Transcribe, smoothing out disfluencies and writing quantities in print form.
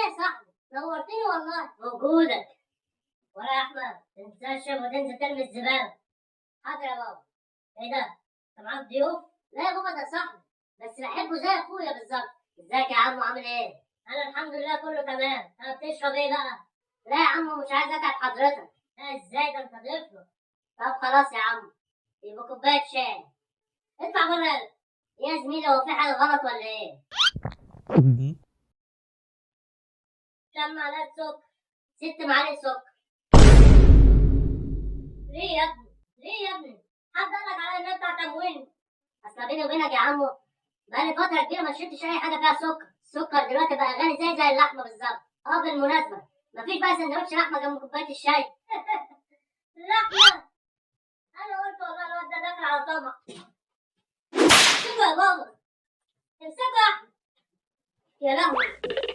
يا صاحبي؟ نورتني والله. موجودة. ولا يا احمد تنساش وتنزل ترمي الزبالة. حاضر يا بابا. ايه ده؟ انت معاك ضيوف؟ لا يا بابا ده صاحبي بس بحبه زي اخويا بالظبط. ازيك يا عمو عامل ايه؟ انا الحمد لله كله تمام. انا بتشرب ايه بقى؟ لا يا عمو مش عايز اتعب حضرتك. لا ازاي ده انت ضيفنا. طب خلاص يا عم يبقى كوباية شاي. اطلع بره يلا. يا زميلي هو في حاجة غلط ولا ايه؟ كم معلقة سكر؟ 6 معالق سكر. ليه يا ابني؟ ليه يا ابني؟ حد قالك على ان انت تموين؟ اصل بيني وبينك يا عمو بقالي فترة كبيرة ما شربتش أي حاجة فيها سكر. السكر دلوقتي بقى غالي زي اللحمة بالظبط. بالمناسبة مفيش بقى سندوتش لحمة جنب كوباية الشاي؟ لحمة؟ أنا قلت والله الواد ده داخل على طمع. امسكوا يا بابا. امسكوا يا أحمد. يا لهوي.